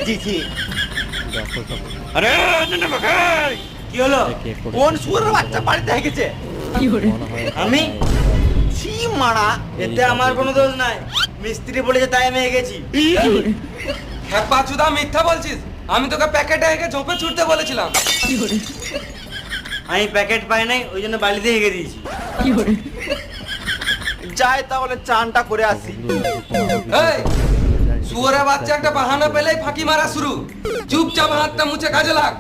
দিছি। আরে কি হলো? কোন শুয়োরের বাচ্চা বাড়িতে হেগেছে? আমি? ছি মারা। এতে আমার কোনো দোষ নাই, মিস্ত্রি বলেছে তাই আমি গেছি। হ্যাঁ পাচুদা, মিথ্যা বলছিস। আমি তোকে প্যাকেটে হেগে ঝোপে ছুটতে বলেছিলাম। আমি প্যাকেট পাই নাই, ওই জন্য বালিতে হেগে দিয়েছি। যাই তাহলে চানটা করে আসি। এই শুয়োরের বাচ্চা একটা বাহানা পেলেই ফাঁকি মারা শুরু। চুপচাপ হাতটা মুছে কাজে লাগ।